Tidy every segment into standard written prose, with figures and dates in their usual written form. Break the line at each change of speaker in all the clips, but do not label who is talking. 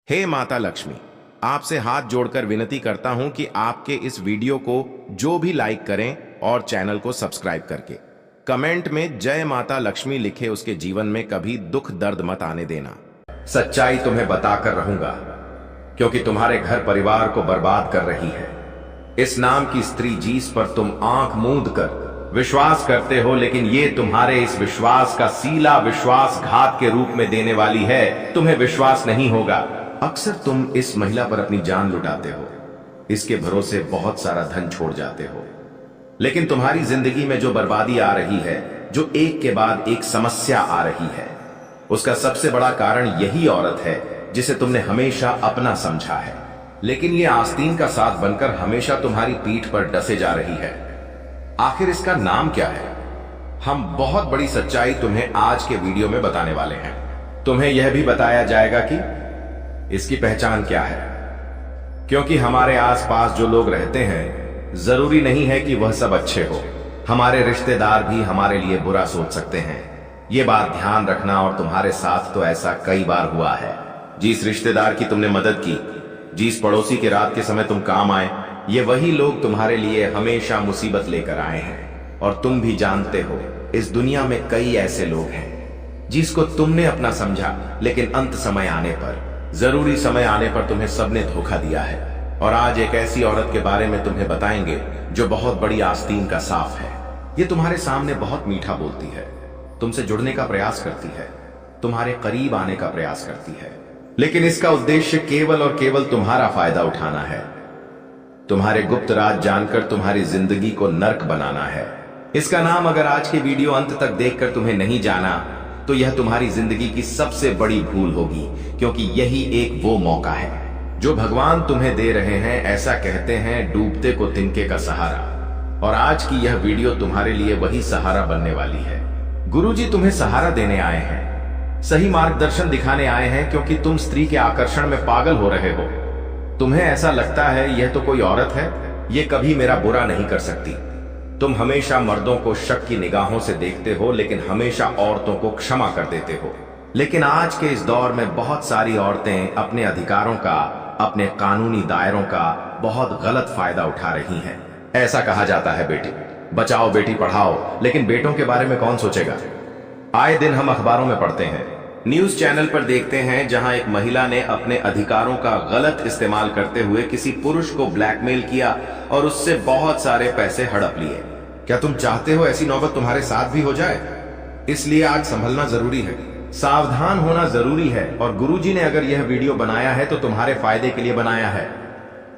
हे माता लक्ष्मी, आपसे हाथ जोड़कर विनती करता हूं कि आपके इस वीडियो को जो भी लाइक करें और चैनल को सब्सक्राइब करके कमेंट में जय माता लक्ष्मी लिखे उसके जीवन में कभी दुख दर्द मत आने देना।
सच्चाई तुम्हें बताकर रहूंगा क्योंकि तुम्हारे घर परिवार को बर्बाद कर रही है। इस नाम की स्त्री जिस पर तुम आंख मूंद कर विश्वास करते हो, लेकिन ये तुम्हारे इस विश्वास का सीला विश्वासघात के रूप में देने वाली है। तुम्हें विश्वास नहीं होगा। अक्सर तुम इस महिला पर अपनी जान लुटाते हो, इसके भरोसे बहुत सारा धन छोड़ जाते हो, लेकिन तुम्हारी जिंदगी में जो बर्बादी आ रही है, जो एक के बाद एक समस्या आ रही है, उसका सबसे बड़ा कारण यही औरत है जिसे तुमने हमेशा अपना समझा है, लेकिन ये आस्तीन का साथ बनकर हमेशा तुम्हारी पीठ पर डसे जा रही है। आखिर इसका नाम क्या है? हम बहुत बड़ी सच्चाई तुम्हें आज के वीडियो में बताने वाले हैं। तुम्हें यह भी बताया जाएगा कि इसकी पहचान क्या है, क्योंकि हमारे आसपास जो लोग रहते हैं जरूरी नहीं है कि वह सब अच्छे हो। हमारे रिश्तेदार भी हमारे लिए बुरा सोच सकते हैं। यह बात ध्यान रखना, और तुम्हारे साथ तो ऐसा कई बार हुआ है। जिस रिश्तेदार की तुमने मदद की, जिस पड़ोसी के रात के समय तुम काम आए, ये वही लोग तुम्हारे लिए हमेशा मुसीबत लेकर आए हैं। और तुम भी जानते हो, इस दुनिया में कई ऐसे लोग हैं जिसको तुमने अपना समझा, लेकिन अंत समय आने पर, जरूरी समय आने पर तुम्हें सबने धोखा दिया है। और आज एक ऐसी औरत के बारे में तुम्हें बताएंगे जो बहुत बड़ी आस्तीन का साफ है। ये तुम्हारे सामने बहुत मीठा बोलती है, तुमसे जुड़ने का प्रयास करती है, तुम्हारे करीब आने का प्रयास करती है, लेकिन इसका उद्देश्य केवल और केवल तुम्हारा फायदा उठाना है, तुम्हारे गुप्त राज जानकर तुम्हारी जिंदगी को नर्क बनाना है। इसका नाम अगर आज के वीडियो अंत तक देखकर तुम्हें नहीं जाना, तो यह तुम्हारी जिंदगी की सबसे बड़ी भूल होगी, क्योंकि यही एक वो मौका है जो भगवान तुम्हें दे रहे हैं। ऐसा कहते हैं, डूबते को तिनके का सहारा। और आज की यह वीडियो तुम्हारे लिए वही सहारा बनने वाली है। गुरुजी तुम्हें सहारा देने आए हैं, सही मार्गदर्शन दिखाने आए हैं, क्योंकि तुम स्त्री के आकर्षण में पागल हो रहे हो। तुम्हें ऐसा लगता है यह तो कोई औरत है, यह कभी मेरा बुरा नहीं कर सकती। तुम हमेशा मर्दों को शक की निगाहों से देखते हो, लेकिन हमेशा औरतों को क्षमा कर देते हो। लेकिन आज के इस दौर में बहुत सारी औरतें अपने अधिकारों का, अपने कानूनी दायरों का बहुत गलत फायदा उठा रही हैं। ऐसा कहा जाता है, बेटी बचाओ बेटी पढ़ाओ, लेकिन बेटों के बारे में कौन सोचेगा? आए दिन हम अखबारों में पढ़ते हैं, न्यूज चैनल पर देखते हैं, जहां एक महिला ने अपने अधिकारों का गलत इस्तेमाल करते हुए किसी पुरुष को ब्लैकमेल किया और उससे बहुत सारे पैसे हड़प लिए। क्या तुम चाहते हो ऐसी नौबत तुम्हारे साथ भी हो जाए? इसलिए आज संभलना जरूरी है, सावधान होना जरूरी है। और गुरुजी ने अगर यह वीडियो बनाया है तो तुम्हारे फायदे के लिए बनाया है,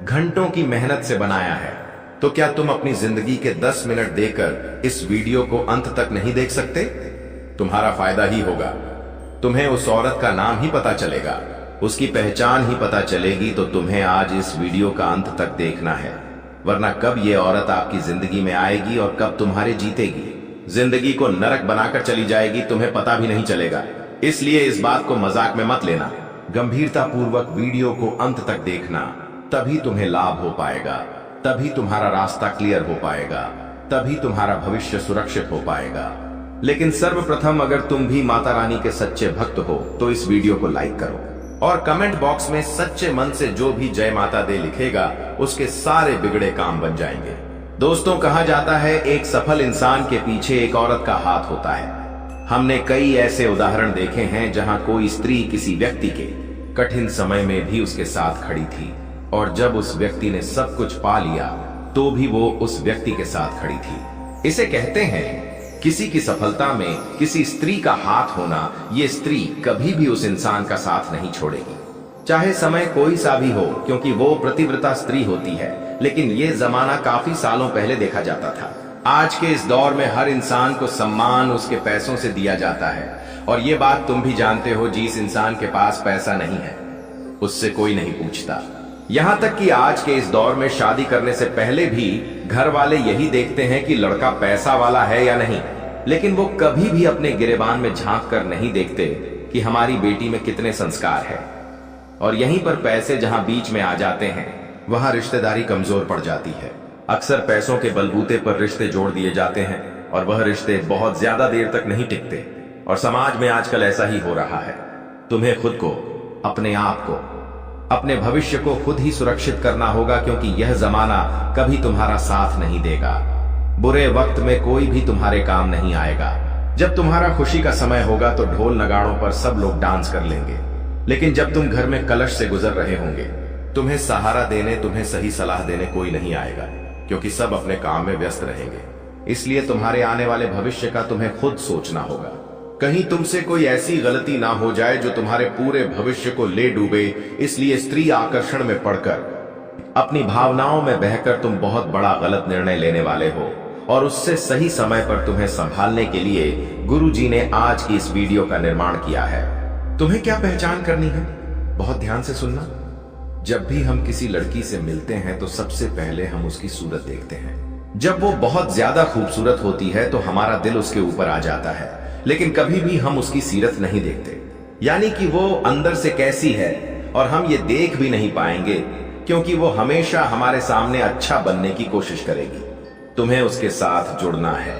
घंटों की मेहनत से बनाया है। तो क्या तुम अपनी जिंदगी के 10 मिनट देकर इस वीडियो को अंत तक नहीं देख सकते? तुम्हारा फायदा ही होगा। तुम्हें उस औरत का नाम ही पता चलेगा, उसकी पहचान ही पता चलेगी। तो तुम्हें आज इस वीडियो का अंत तक देखना है, वरना कब ये औरत आपकी जिंदगी में आएगी और कब तुम्हारे जीतेगी, जिंदगी को नरक बनाकर चली जाएगी, तुम्हें पता भी नहीं चलेगा। इसलिए इस बात को मजाक में मत लेना, गंभीरता पूर्वक वीडियो को अंत तक देखना, तभी तुम्हें लाभ हो पाएगा, तभी तुम्हारा रास्ता क्लियर हो पाएगा, तभी तुम्हारा भविष्य सुरक्षित हो पाएगा। लेकिन सर्वप्रथम, अगर तुम भी माता रानी के सच्चे भक्त हो तो इस वीडियो को लाइक करो और कमेंट बॉक्स में सच्चे मन से जो भी जय माता दे लिखेगा, उसके सारे बिगड़े काम बन जाएंगे। दोस्तों, कहा जाता है, एक सफल इंसान के पीछे एक औरत का हाथ होता है। हमने कई ऐसे उदाहरण देखे हैं जहां कोई स्त्री किसी व्यक्ति के कठिन समय में भी उसके साथ खड़ी थी, और जब उस व्यक्ति ने सब कुछ पा लिया तो भी वो उस व्यक्ति के साथ खड़ी थी। इसे कहते हैं, किसी की सफलता में किसी स्त्री का हाथ होना। ये स्त्री कभी भी उस इंसान का साथ नहीं छोड़ेगी, चाहे समय कोई सा भी हो, क्योंकि वो प्रतिव्रता स्त्री होती है। लेकिन ये जमाना काफी सालों पहले देखा जाता था। आज के इस दौर में हर इंसान को सम्मान उसके पैसों से दिया जाता है, और ये बात तुम भी जानते हो, जिस इंसान के पास पैसा नहीं है उससे कोई नहीं पूछता। यहां तक कि आज के इस दौर में शादी करने से पहले भी घर वाले यही देखते हैं कि लड़का पैसा वाला है या नहीं, लेकिन वो कभी भी अपने गिरेबान में झांक कर नहीं देखते कि हमारी बेटी में कितने संस्कार है। और यहीं पर पैसे जहां बीच में आ जाते हैं, वहां रिश्तेदारी कमजोर पड़ जाती है। अक्सर पैसों के बलबूते पर रिश्ते जोड़ दिए जाते हैं, और वह रिश्ते बहुत ज्यादा देर तक नहीं टिकते। और समाज में आजकल ऐसा ही हो रहा है। तुम्हें खुद को, अपने आप को अपने भविष्य को खुद ही सुरक्षित करना होगा, क्योंकि यह जमाना कभी तुम्हारा साथ नहीं देगा। बुरे वक्त में कोई भी तुम्हारे काम नहीं आएगा। जब तुम्हारा खुशी का समय होगा तो ढोल नगाड़ों पर सब लोग डांस कर लेंगे, लेकिन जब तुम घर में कलश से गुजर रहे होंगे, तुम्हें सहारा देने, तुम्हें सही सलाह देने कोई नहीं आएगा, क्योंकि सब अपने काम में व्यस्त रहेंगे। इसलिए तुम्हारे आने वाले भविष्य का तुम्हें खुद सोचना होगा। कहीं तुमसे कोई ऐसी गलती ना हो जाए जो तुम्हारे पूरे भविष्य को ले डूबे। इसलिए स्त्री आकर्षण में पड़कर अपनी भावनाओं में बहकर तुम बहुत बड़ा गलत निर्णय लेने वाले हो, और उससे सही समय पर तुम्हें संभालने के लिए गुरुजी ने आज की इस वीडियो का निर्माण किया है। तुम्हें क्या पहचान करनी है, बहुत ध्यान से सुनना। जब भी हम किसी लड़की से मिलते हैं तो सबसे पहले हम उसकी सूरत देखते हैं। जब वो बहुत ज्यादा खूबसूरत होती है तो हमारा दिल उसके ऊपर आ जाता है, लेकिन कभी भी हम उसकी सीरत नहीं देखते, यानी कि वो अंदर से कैसी है, और हम ये देख भी नहीं पाएंगे, क्योंकि वो हमेशा हमारे सामने अच्छा बनने की कोशिश करेगी। तुम्हें उसके साथ जुड़ना है,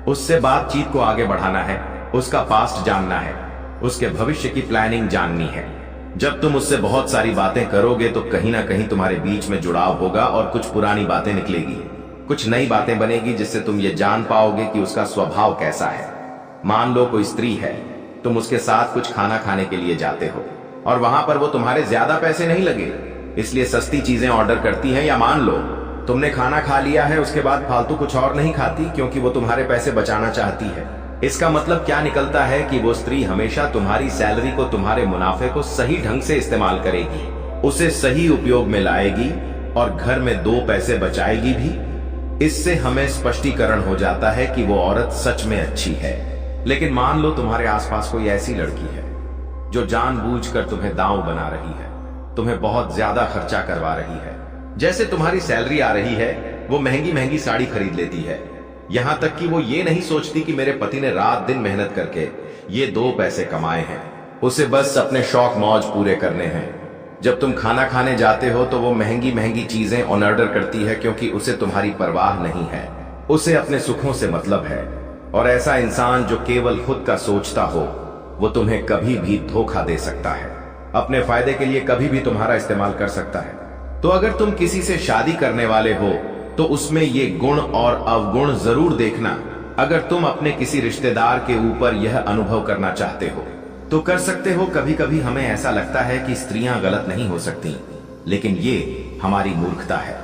उससे बातचीत को आगे बढ़ाना है, उसका पास्ट जानना है, उसके भविष्य की प्लानिंग जाननी है। जब तुम उससे बहुत सारी बातें करोगे तो कहीं ना कहीं तुम्हारे बीच में जुड़ाव होगा और कुछ पुरानी बातें निकलेगी, कुछ नई बातें बनेगी, जिससे तुम ये जान पाओगे कि उसका स्वभाव कैसा है। मान लो कोई स्त्री है, तुम उसके साथ कुछ खाना खाने के लिए जाते हो और वहां पर वो तुम्हारे ज्यादा पैसे नहीं लगे, इसलिए सस्ती चीजें ऑर्डर करती हैं, या मान लो तुमने खाना खा लिया है, उसके बाद फालतू कुछ और नहीं खाती, क्योंकि वो तुम्हारे पैसे बचाना चाहती है। इसका मतलब क्या निकलता है कि वो स्त्री हमेशा तुम्हारी सैलरी को, तुम्हारे मुनाफे को सही ढंग से इस्तेमाल करेगी, उसे सही उपयोग में लाएगी और घर में 2 पैसे बचाएगी भी। इससे हमें स्पष्टीकरण हो जाता है कि वो औरत सच में अच्छी है। लेकिन मान लो तुम्हारे आसपास कोई ऐसी लड़की है जो जानबूझकर तुम्हें दांव बना रही है, तुम्हें बहुत ज्यादा खर्चा करवा रही है। जैसे तुम्हारी सैलरी आ रही है, वो महंगी महंगी साड़ी खरीद लेती है, यहां तक कि वो ये नहीं सोचती कि मेरे पति ने रात दिन मेहनत करके ये 2 पैसे कमाए हैं, उसे बस अपने शौक मौज पूरे करने हैं। जब तुम खाना खाने जाते हो तो वो महंगी महंगी चीजें ऑन ऑर्डर करती है, क्योंकि उसे तुम्हारी परवाह नहीं है, उसे अपने सुखों से मतलब है। और ऐसा इंसान जो केवल खुद का सोचता हो, वो तुम्हें कभी भी धोखा दे सकता है, अपने फायदे के लिए कभी भी तुम्हारा इस्तेमाल कर सकता है। तो अगर तुम किसी से शादी करने वाले हो तो उसमें ये गुण और अवगुण जरूर देखना। अगर तुम अपने किसी रिश्तेदार के ऊपर यह अनुभव करना चाहते हो तो कर सकते हो। कभी कभी हमें ऐसा लगता है कि स्त्रियां गलत नहीं हो सकती, लेकिन ये हमारी मूर्खता है।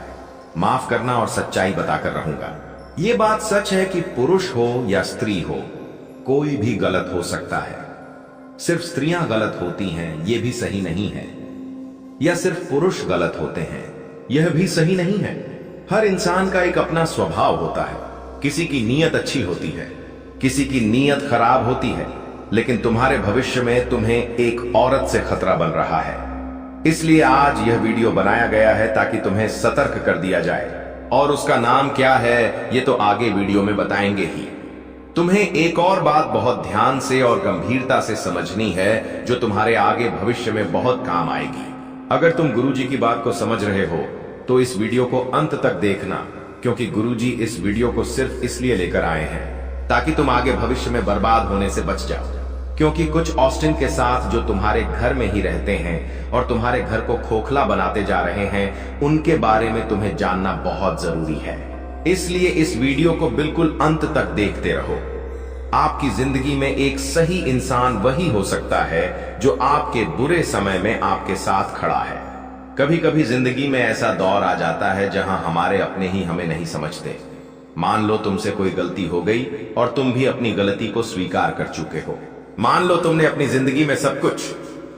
माफ करना और सच्चाई बताकर रहूंगा। ये बात सच है कि पुरुष हो या स्त्री हो, कोई भी गलत हो सकता है। सिर्फ स्त्रियां गलत होती हैं, यह भी सही नहीं है, या सिर्फ पुरुष गलत होते हैं, यह भी सही नहीं है। हर इंसान का एक अपना स्वभाव होता है। किसी की नीयत अच्छी होती है, किसी की नीयत खराब होती है, लेकिन तुम्हारे भविष्य में तुम्हें एक औरत से खतरा बन रहा है। इसलिए आज यह वीडियो बनाया गया है ताकि तुम्हें सतर्क कर दिया जाए, और उसका नाम क्या है ये तो आगे वीडियो में बताएंगे ही। तुम्हें एक और बात बहुत ध्यान से और गंभीरता से समझनी है, जो तुम्हारे आगे भविष्य में बहुत काम आएगी। अगर तुम गुरुजी की बात को समझ रहे हो तो इस वीडियो को अंत तक देखना, क्योंकि गुरुजी इस वीडियो को सिर्फ इसलिए लेकर आए हैं ताकि तुम आगे भविष्य में बर्बाद होने से बच जाओ। क्योंकि कुछ ऑस्टिन के साथ जो तुम्हारे घर में ही रहते हैं और तुम्हारे घर को खोखला बनाते जा रहे हैं, उनके बारे में तुम्हें जानना बहुत जरूरी है। इसलिए इस वीडियो को बिल्कुल अंत तक देखते रहो। आपकी जिंदगी में एक सही इंसान वही हो सकता है जो आपके बुरे समय में आपके साथ खड़ा है। कभी कभी जिंदगी में ऐसा दौर आ जाता है जहां हमारे अपने ही हमें नहीं समझते। मान लो तुमसे कोई गलती हो गई और तुम भी अपनी गलती को स्वीकार कर चुके हो। मान लो तुमने अपनी जिंदगी में सब कुछ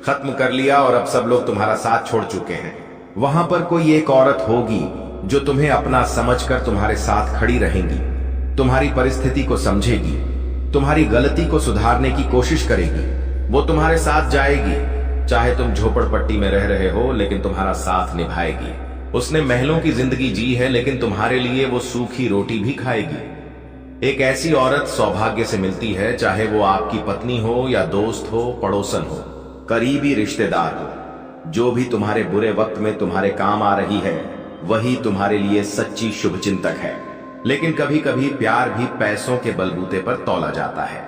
खत्म कर लिया और अब सब लोग तुम्हारा साथ छोड़ चुके हैं। वहां पर कोई एक औरत होगी जो तुम्हें अपना समझकर तुम्हारे साथ खड़ी रहेगी, तुम्हारी परिस्थिति को समझेगी, तुम्हारी गलती को सुधारने की कोशिश करेगी। वो तुम्हारे साथ जाएगी, चाहे तुम झोपड़पट्टी में रह रहे हो, लेकिन तुम्हारा साथ निभाएगी। उसने महलों की जिंदगी जी है, लेकिन तुम्हारे लिए वो सूखी रोटी भी खाएगी। एक ऐसी औरत सौभाग्य से मिलती है, चाहे वो आपकी पत्नी हो या दोस्त हो, पड़ोसन हो, करीबी रिश्तेदार हो। जो भी तुम्हारे बुरे वक्त में तुम्हारे काम आ रही है, वही तुम्हारे लिए सच्ची शुभचिंतक है। लेकिन कभी कभी प्यार भी पैसों के बलबूते पर तौला जाता है।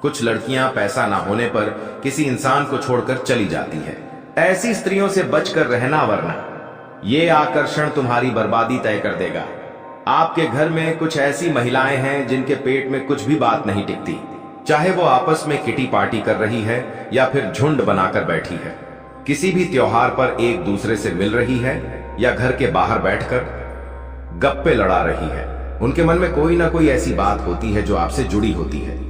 कुछ लड़कियां पैसा ना होने पर किसी इंसान को छोड़कर चली जाती है, ऐसी स्त्रियों से बचकर रहना, वरना ये आकर्षण तुम्हारी बर्बादी तय कर देगा। आपके घर में कुछ ऐसी महिलाएं हैं जिनके पेट में कुछ भी बात नहीं टिकती, चाहे वो आपस में किटी पार्टी कर रही है या फिर झुंड बनाकर बैठी है, किसी भी त्योहार पर एक दूसरे से मिल रही है या घर के बाहर बैठकर गप्पे लड़ा रही है। उनके मन में कोई ना कोई ऐसी बात होती है जो आपसे जुड़ी होती है।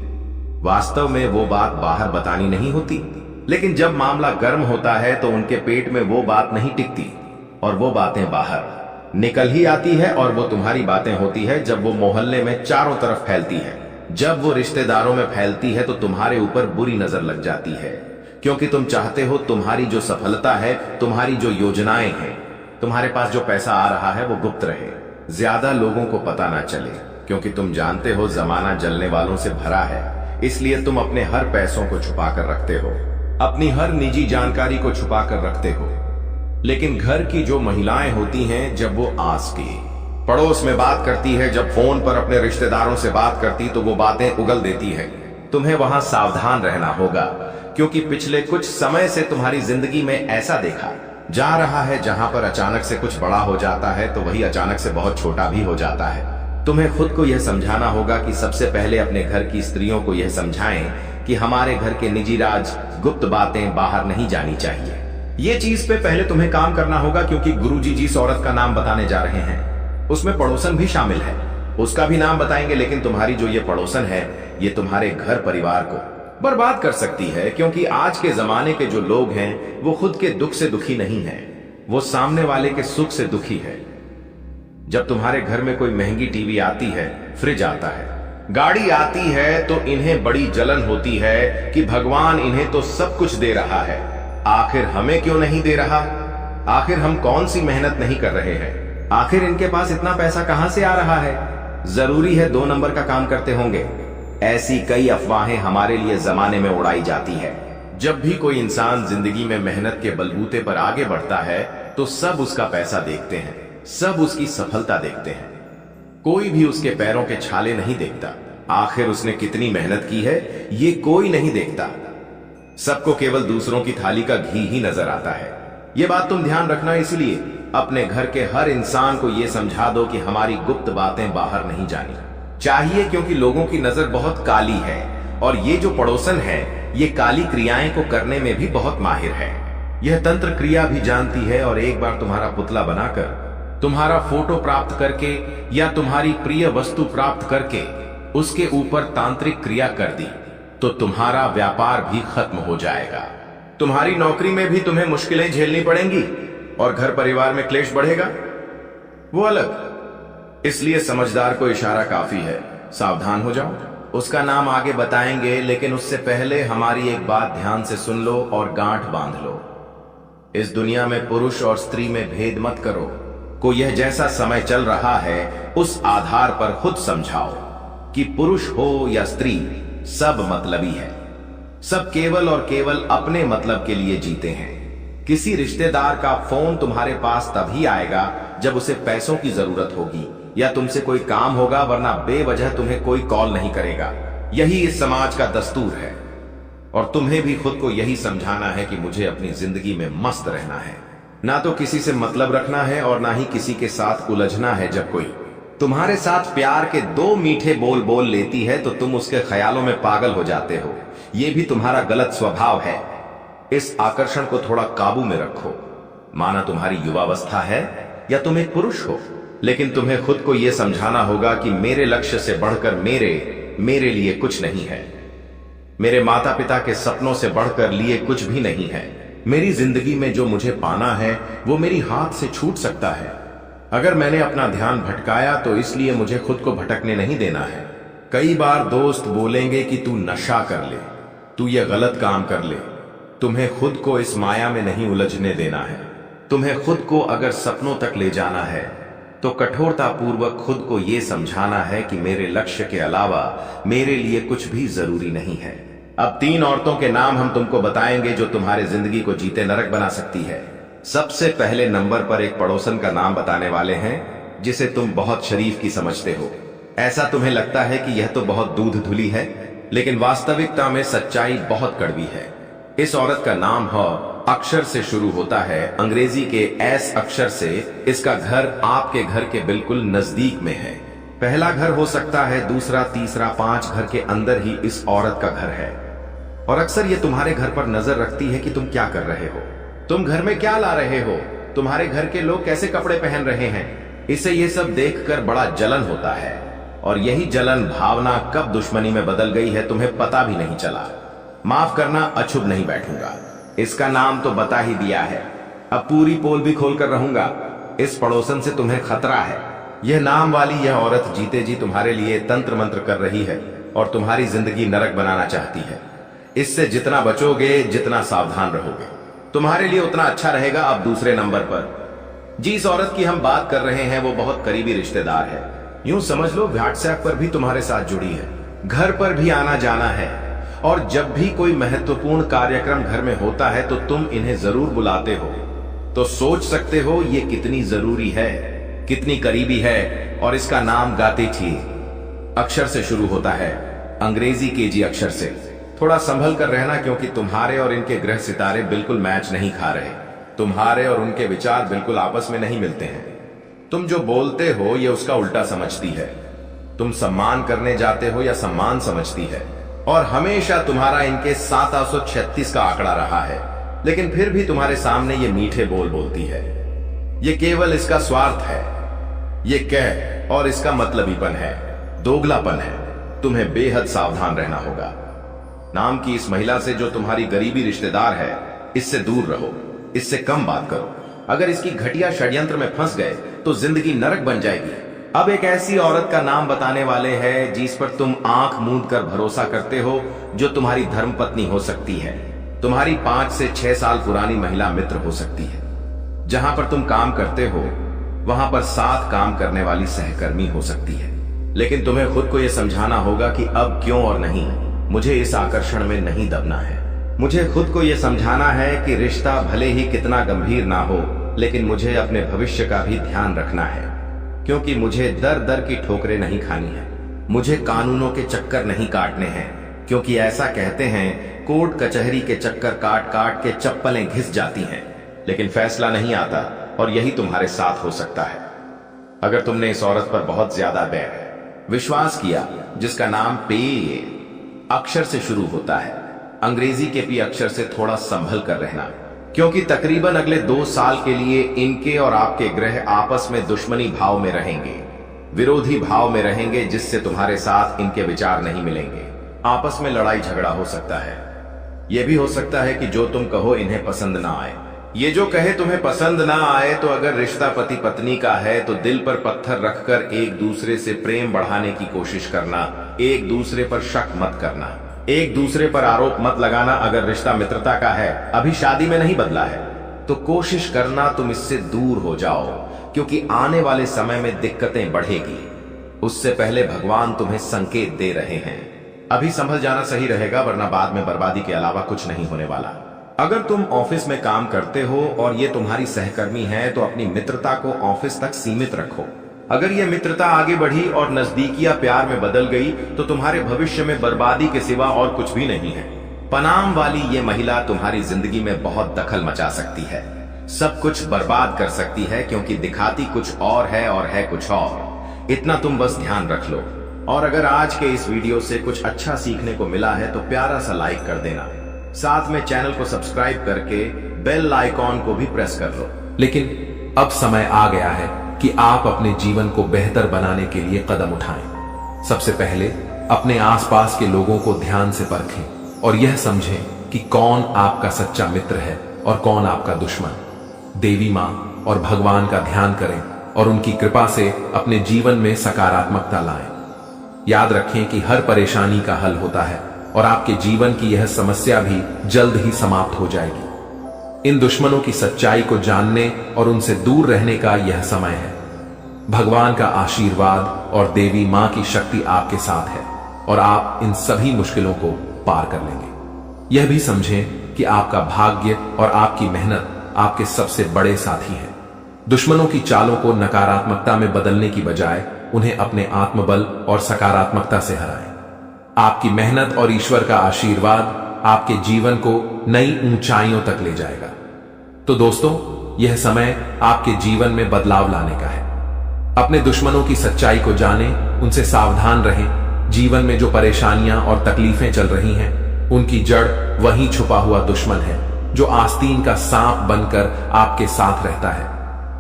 वास्तव में वो बात बाहर बतानी नहीं होती, लेकिन जब मामला गर्म होता है तो उनके पेट में वो बात नहीं टिकती और वो बातें बाहर निकल ही आती है। और वो तुम्हारी बातें होती है जब वो मोहल्ले में चारों तरफ फैलती है, जब वो रिश्तेदारों में फैलती है तो तुम्हारे ऊपर बुरी नजर लग जाती है, क्योंकि तुम चाहते हो तुम्हारी जो सफलता है, तुम्हारी जो योजनाएं हैं, तुम्हारे पास जो पैसा आ रहा है वो गुप्त रहे, ज्यादा लोगों को पता ना चले, क्योंकि तुम जानते हो जमाना जलने वालों से भरा है। इसलिए तुम अपने हर पैसों को छुपा कर रखते हो, अपनी हर निजी जानकारी को छुपा कर रखते हो। लेकिन घर की जो महिलाएं होती हैं, जब वो आस की पड़ोस में बात करती है, जब फोन पर अपने रिश्तेदारों से बात करती तो वो बातें उगल देती है। तुम्हें वहां सावधान रहना होगा, क्योंकि पिछले कुछ समय से तुम्हारी जिंदगी में ऐसा देखा जा रहा है जहां पर अचानक से कुछ बड़ा हो जाता है तो वही अचानक से बहुत छोटा भी हो जाता है। तुम्हें खुद को यह समझाना होगा कि सबसे पहले अपने घर की स्त्रियों को यह समझाएं कि हमारे घर के निजी राज, गुप्त बातें बाहर नहीं जानी चाहिए। ये चीज पे पहले तुम्हें काम करना होगा, क्योंकि गुरुजी जिस औरत का नाम बताने जा रहे हैं उसमें पड़ोसन भी शामिल है। उसका भी नाम बताएंगे, लेकिन तुम्हारी जो ये पड़ोसन है ये तुम्हारे घर परिवार को बर्बाद कर सकती है, क्योंकि आज के जमाने के जो लोग हैं वो खुद के दुख से दुखी नहीं है, वो सामने वाले के सुख से दुखी है। जब तुम्हारे घर में कोई महंगी टीवी आती है, फ्रिज आता है, गाड़ी आती है, तो इन्हें बड़ी जलन होती है कि भगवान इन्हें तो सब कुछ दे रहा है, आखिर हमें क्यों नहीं दे रहा? आखिर हम कौन सी मेहनत नहीं कर रहे हैं? आखिर इनके पास इतना पैसा कहां से आ रहा है? जरूरी है 2 नंबर का काम करते होंगे। ऐसी कई अफवाहें हमारे लिए जमाने में उड़ाई जाती है। जब भी कोई इंसान जिंदगी में मेहनत के बलबूते पर आगे बढ़ता है तो सब उसका पैसा देखते हैं, सब उसकी सफलता देखते हैं, कोई भी उसके पैरों के छाले नहीं देखता। आखिर उसने कितनी मेहनत की है ये कोई नहीं देखता। सबको केवल दूसरों की थाली का घी ही नजर आता है। ये बात तुम ध्यान रखना। इसलिए अपने घर के हर इंसान को यह समझा दो कि हमारी गुप्त बातें बाहर नहीं जानी चाहिए, क्योंकि लोगों की नजर बहुत काली है और ये जो पड़ोसन है ये काली क्रियाएं को करने में भी बहुत माहिर है। यह तंत्र क्रिया भी जानती है और एक बार तुम्हारा पुतला बनाकर, तुम्हारा फोटो प्राप्त करके या तुम्हारी प्रिय वस्तु प्राप्त करके उसके ऊपर तांत्रिक क्रिया कर दी तो तुम्हारा व्यापार भी खत्म हो जाएगा। तुम्हारी नौकरी में भी तुम्हें मुश्किलें झेलनी पड़ेंगी और घर परिवार में क्लेश बढ़ेगा, वो अलग। इसलिए समझदार को इशारा काफी है, सावधान हो जाओ। उसका नाम आगे बताएंगे, लेकिन उससे पहले हमारी एक बात ध्यान से सुन लो और गांठ बांध लो। इस दुनिया में पुरुष और स्त्री में भेद मत करो। को यह जैसा समय चल रहा है उस आधार पर खुद समझाओ कि पुरुष हो या स्त्री, सब मतलबी है। सब केवल और केवल अपने मतलब के लिए जीते हैं। किसी रिश्तेदार का फोन तुम्हारे पास तभी आएगा जब उसे पैसों की जरूरत होगी या तुमसे कोई काम होगा, वरना बेवजह तुम्हें कोई कॉल नहीं करेगा। यही इस समाज का दस्तूर है और तुम्हें भी खुद को यही समझाना है कि मुझे अपनी जिंदगी में मस्त रहना है, ना तो किसी से मतलब रखना है और ना ही किसी के साथ उलझना है। जब कोई तुम्हारे साथ प्यार के 2 मीठे बोल बोल लेती है तो तुम उसके ख्यालों में पागल हो जाते हो। यह भी तुम्हारा गलत स्वभाव है। इस आकर्षण को थोड़ा काबू में रखो। माना तुम्हारी युवावस्था है या तुम एक पुरुष हो, लेकिन तुम्हें खुद को यह समझाना होगा कि मेरे लक्ष्य से बढ़कर मेरे लिए कुछ नहीं है। मेरे माता पिता के सपनों से बढ़कर लिए कुछ भी नहीं है। मेरी जिंदगी में जो मुझे पाना है वो मेरी हाथ से छूट सकता है। अगर मैंने अपना ध्यान भटकाया तो इसलिए मुझे खुद को भटकने नहीं देना है। कई बार दोस्त बोलेंगे कि तू नशा कर ले, तू ये गलत काम कर ले। तुम्हें खुद को इस माया में नहीं उलझने देना है। तुम्हें खुद को अगर सपनों तक ले जाना है तो कठोरता पूर्वक खुद को यह समझाना है कि मेरे लक्ष्य के अलावा मेरे लिए कुछ भी जरूरी नहीं है। अब 3 औरतों के नाम हम तुमको बताएंगे जो तुम्हारे जिंदगी को जीते नरक बना सकती है। सबसे पहले नंबर पर एक पड़ोसन का नाम बताने वाले हैं जिसे तुम बहुत शरीफ की समझते हो। ऐसा तुम्हें लगता है कि यह तो बहुत दूध धुली है, लेकिन वास्तविकता में सच्चाई बहुत कड़वी है। इस औरत का नाम है अक्षर से शुरू होता है, अंग्रेजी के एस अक्षर से। इसका घर आपके घर के बिल्कुल नजदीक में है। पहला घर हो सकता है, दूसरा, तीसरा, 5 घर के अंदर ही इस औरत का घर है। और अक्सर ये तुम्हारे घर पर नजर रखती है कि तुम क्या कर रहे हो, तुम घर में क्या ला रहे हो, तुम्हारे घर के लोग कैसे कपड़े पहन रहे हैं। इसे ये सब देखकर बड़ा जलन होता है, और यही जलन भावना कब दुश्मनी में बदल गई है तुम्हें पता भी नहीं चला। माफ करना, अछुप नहीं बैठूंगा। इसका नाम तो बता ही दिया है, अब पूरी पोल भी खोलकर रहूंगा। इस पड़ोसन से तुम्हें खतरा है। यह नाम वाली यह औरत जीते जी तुम्हारे लिए तंत्र मंत्र कर रही है और तुम्हारी जिंदगी नरक बनाना चाहती है। इससे जितना बचोगे, जितना सावधान रहोगे, तुम्हारे लिए उतना अच्छा रहेगा। अब दूसरे नंबर पर जिस औरत की हम बात कर रहे हैं वो बहुत करीबी रिश्तेदार है। यूं समझ लो व्हाट्सएप पर भी तुम्हारे साथ जुड़ी है, घर पर भी आना जाना है, और जब भी कोई महत्वपूर्ण कार्यक्रम घर में होता है तो तुम इन्हें जरूर बुलाते हो। तो सोच सकते हो ये कितनी जरूरी है, कितनी करीबी है। और इसका नाम गाती थी अक्षर से शुरू होता है, अंग्रेजी केजी अक्षर से। थोड़ा संभल कर रहना, क्योंकि तुम्हारे और इनके ग्रह सितारे बिल्कुल मैच नहीं खा रहे। तुम्हारे और उनके विचार बिल्कुल आपस में नहीं मिलते हैं। तुम जो बोलते हो ये उसका उल्टा समझती है। तुम सम्मान करने जाते हो या सम्मान समझती है। और हमेशा तुम्हारा इनके 736 का आंकड़ा रहा है, लेकिन फिर भी तुम्हारे सामने ये मीठे बोल बोलती है। ये केवल इसका स्वार्थ है, ये कह और इसका मतलबीपन है, दोगलापन है। तुम्हें बेहद सावधान रहना होगा। नाम की इस महिला से जो तुम्हारी गरीबी रिश्तेदार है, इससे दूर रहो, इससे कम बात करो। अगर इसकी घटिया षड्यंत्र में फंस गए तो जिंदगी नरक बन जाएगी। अब एक ऐसी औरत का नाम बताने वाले हैं जिस पर तुम आंख मूंद कर भरोसा करते हो, जो तुम्हारी धर्मपत्नी हो सकती है, तुम्हारी 5 से 6 साल पुरानी महिला मित्र हो सकती है। जहां पर तुम काम करते हो वहां पर साथ काम करने वाली सहकर्मी हो सकती है। लेकिन तुम्हें खुद को यह समझाना होगा कि अब क्यों और नहीं, मुझे इस आकर्षण में नहीं दबना है। मुझे खुद को यह समझाना है कि रिश्ता भले ही कितना गंभीर ना हो, लेकिन मुझे अपने भविष्य का भी ध्यान रखना है, क्योंकि मुझे दर दर की ठोकरें नहीं खानी है। मुझे कानूनों के चक्कर नहीं काटने हैं, क्योंकि ऐसा कहते हैं कोर्ट कचहरी के चक्कर काट काट के चप्पलें घिस जाती हैं, लेकिन फैसला नहीं आता। और यही तुम्हारे साथ हो सकता है अगर तुमने इस औरत पर बहुत ज्यादा बैर विश्वास किया, जिसका नाम पे अक्षर से शुरू होता है, अंग्रेजी के पी अक्षर से। थोड़ा संभल कर रहना, क्योंकि तकरीबन अगले 2 साल के लिए इनके और आपके ग्रह आपस में दुश्मनी भाव में रहेंगे, विरोधी भाव में रहेंगे, जिससे तुम्हारे साथ इनके विचार नहीं मिलेंगे। आपस में लड़ाई झगड़ा हो सकता है। यह भी हो सकता है कि जो तुम कहो इन्हें पसंद ना आए। ये जो कहे तुम्हें पसंद ना आए, तो अगर रिश्ता पति पत्नी का है तो दिल पर पत्थर रखकर एक दूसरे से प्रेम बढ़ाने की कोशिश करना, एक दूसरे पर शक मत करना, एक दूसरे पर आरोप मत लगाना। अगर रिश्ता मित्रता का है, अभी शादी में नहीं बदला है, तो कोशिश करना तुम इससे दूर हो जाओ, क्योंकि आने वाले समय में दिक्कतें बढ़ेगी। उससे पहले भगवान तुम्हें संकेत दे रहे हैं। अभी संभल जाना सही रहेगा, वरना बाद में बर्बादी के अलावा कुछ नहीं होने वाला। अगर तुम ऑफिस में काम करते हो और ये तुम्हारी सहकर्मी है, तो अपनी मित्रता को ऑफिस तक सीमित रखो। अगर ये मित्रता आगे बढ़ी और नजदीकियां प्यार में बदल गई, तो तुम्हारे भविष्य में बर्बादी के सिवा और कुछ भी नहीं है। पनाम वाली ये महिला तुम्हारी जिंदगी में बहुत दखल मचा सकती है, सब कुछ बर्बाद कर सकती है, क्योंकि दिखाती कुछ और है कुछ और। इतना तुम बस ध्यान रख लो। और अगर आज के इस वीडियो से कुछ अच्छा सीखने को मिला है तो प्यारा सा लाइक कर देना, साथ में चैनल को सब्सक्राइब करके बेल आइकॉन को भी प्रेस कर लो।
लेकिन अब समय आ गया है कि आप अपने जीवन को बेहतर बनाने के लिए कदम उठाएं। सबसे पहले अपने आसपास के लोगों को ध्यान से परखें और यह समझें कि कौन आपका सच्चा मित्र है और कौन आपका दुश्मन। देवी मां और भगवान का ध्यान करें और उनकी कृपा से अपने जीवन में सकारात्मकता लाएं। याद रखें कि हर परेशानी का हल होता है और आपके जीवन की यह समस्या भी जल्द ही समाप्त हो जाएगी। इन दुश्मनों की सच्चाई को जानने और उनसे दूर रहने का यह समय है। भगवान का आशीर्वाद और देवी मां की शक्ति आपके साथ है और आप इन सभी मुश्किलों को पार कर लेंगे। यह भी समझें कि आपका भाग्य और आपकी मेहनत आपके सबसे बड़े साथी हैं। दुश्मनों की चालों को नकारात्मकता में बदलने की बजाय उन्हें अपने आत्मबल और सकारात्मकता से हराएं। आपकी मेहनत और ईश्वर का आशीर्वाद आपके जीवन को नई ऊंचाइयों तक ले जाएगा। तो दोस्तों, यह समय आपके जीवन में बदलाव लाने का है। अपने दुश्मनों की सच्चाई को जानें, उनसे सावधान रहें। जीवन में जो परेशानियां और तकलीफें चल रही हैं, उनकी जड़ वहीं छुपा हुआ दुश्मन है जो आस्तीन का सांप बनकर आपके साथ रहता है।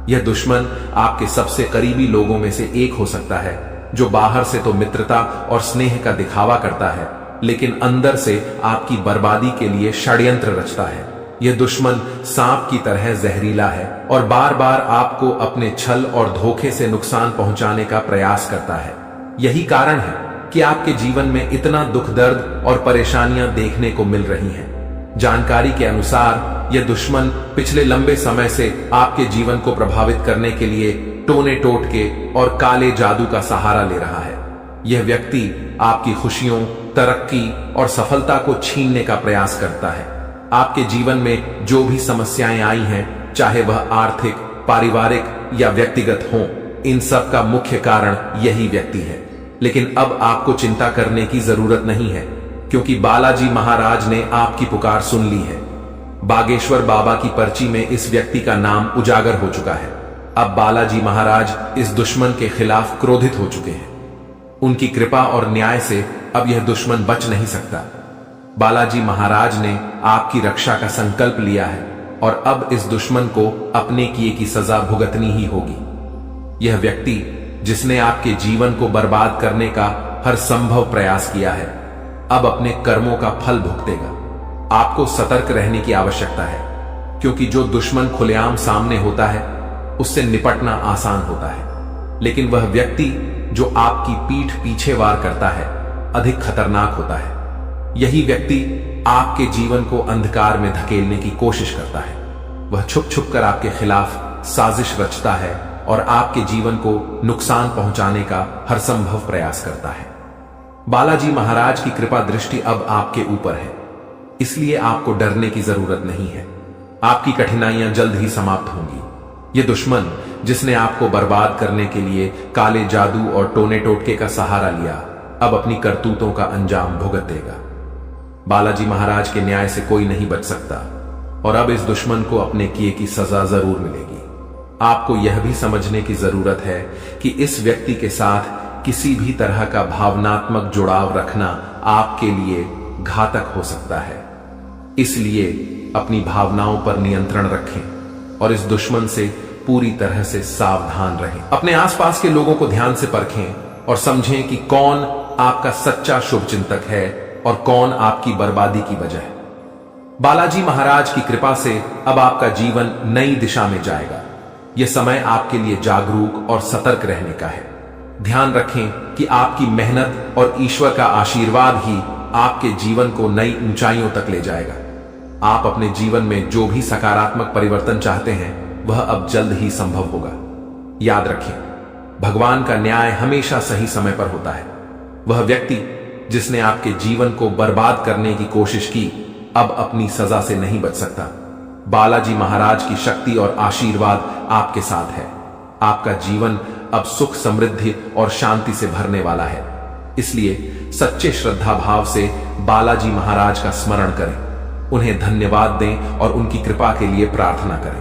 यह दुश्मन आपके सबसे करीबी लोगों में से एक हो सकता है, जो बाहर से तो मित्रता और स्नेह का दिखावा करता है, लेकिन अंदर से आपकी बर्बादी के लिए षड्यंत्र रचता है। यह दुश्मन सांप की तरह जहरीला है और बार बार आपको अपने छल और धोखे से नुकसान पहुंचाने का प्रयास करता है। यही कारण है कि आपके जीवन में इतना दुख दर्द और परेशानियां देखने को मिल रही हैं। जानकारी के अनुसार यह दुश्मन पिछले लंबे समय से आपके जीवन को प्रभावित करने के लिए टोने टोटके और काले जादू का सहारा ले रहा है। यह व्यक्ति आपकी खुशियों, तरक्की और सफलता को छीनने का प्रयास करता है। आपके जीवन में जो भी समस्याएं आई हैं, चाहे वह आर्थिक, पारिवारिक या व्यक्तिगत हों, इन सब का मुख्य कारण यही व्यक्ति है। लेकिन अब आपको चिंता करने की जरूरत नहीं है, क्योंकि बालाजी महाराज ने आपकी पुकार सुन ली है। बागेश्वर बाबा की पर्ची में इस व्यक्ति का नाम उजागर हो चुका है। अब बालाजी महाराज इस दुश्मन के खिलाफ क्रोधित हो चुके हैं। उनकी कृपा और न्याय से अब यह दुश्मन बच नहीं सकता। बालाजी महाराज ने आपकी रक्षा का संकल्प लिया है और अब इस दुश्मन को अपने किए की सजा भुगतनी ही होगी। यह व्यक्ति जिसने आपके जीवन को बर्बाद करने का हर संभव प्रयास किया है, अब अपने कर्मों का फल भुगतेगा। आपको सतर्क रहने की आवश्यकता है, क्योंकि जो दुश्मन खुलेआम सामने होता है, उससे निपटना आसान होता है, लेकिन वह व्यक्ति जो आपकी पीठ पीछे वार करता है, अधिक खतरनाक होता है। यही व्यक्ति आपके जीवन को अंधकार में धकेलने की कोशिश करता है। वह छुप छुप कर आपके खिलाफ साजिश रचता है और आपके जीवन को नुकसान पहुंचाने का हर संभव प्रयास करता है। बालाजी महाराज की कृपा दृष्टि अब आपके ऊपर है, इसलिए आपको डरने की जरूरत नहीं है। आपकी कठिनाइयां जल्द ही समाप्त होंगी। यह दुश्मन जिसने आपको बर्बाद करने के लिए काले जादू और टोने टोटके का सहारा लिया, अब अपनी करतूतों का अंजाम भुगतेगा। बालाजी महाराज के न्याय से कोई नहीं बच सकता और अब इस दुश्मन को अपने किए की सजा जरूर मिलेगी। आपको यह भी समझने की जरूरत है कि इस व्यक्ति के साथ किसी भी तरह का भावनात्मक जुड़ाव रखना आपके लिए घातक हो सकता है। इसलिए अपनी भावनाओं पर नियंत्रण रखें और इस दुश्मन से पूरी तरह से सावधान रहें। अपने आसपास के लोगों को ध्यान से परखें और समझें कि कौन आपका सच्चा शुभचिंतक है और कौन आपकी बर्बादी की वजह है। बालाजी महाराज की कृपा से अब आपका जीवन नई दिशा में जाएगा। यह समय आपके लिए जागरूक और सतर्क रहने का है। ध्यान रखें कि आपकी मेहनत और ईश्वर का आशीर्वाद ही आपके जीवन को नई ऊंचाइयों तक ले जाएगा। आप अपने जीवन में जो भी सकारात्मक परिवर्तन चाहते हैं, वह अब जल्द ही संभव होगा। याद रखें, भगवान का न्याय हमेशा सही समय पर होता है। वह व्यक्ति जिसने आपके जीवन को बर्बाद करने की कोशिश की, अब अपनी सजा से नहीं बच सकता। बालाजी महाराज की शक्ति और आशीर्वाद आपके साथ है। आपका जीवन अब सुख, समृद्धि और शांति से भरने वाला है। इसलिए सच्चे श्रद्धा भाव से बालाजी महाराज का स्मरण करें, उन्हें धन्यवाद दें और उनकी कृपा के लिए प्रार्थना करें।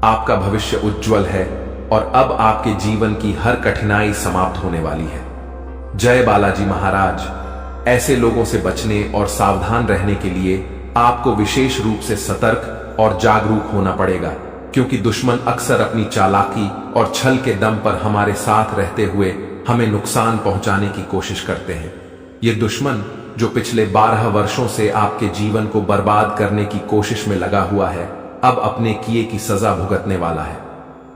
आपका भविष्य उज्जवल है और अब आपके जीवन की हर कठिनाई समाप्त होने वाली है। जय बालाजी महाराज। ऐसे लोगों से बचने और सावधान रहने के लिए आपको विशेष रूप से सतर्क और जागरूक होना पड़ेगा, क्योंकि दुश्मन अक्सर अपनी चालाकी और छल के दम पर हमारे साथ रहते हुए हमें नुकसान पहुंचाने की कोशिश करते हैं। ये दुश्मन जो पिछले 12 वर्षों से आपके जीवन को बर्बाद करने की कोशिश में लगा हुआ है, अब अपने किए की सजा भुगतने वाला है।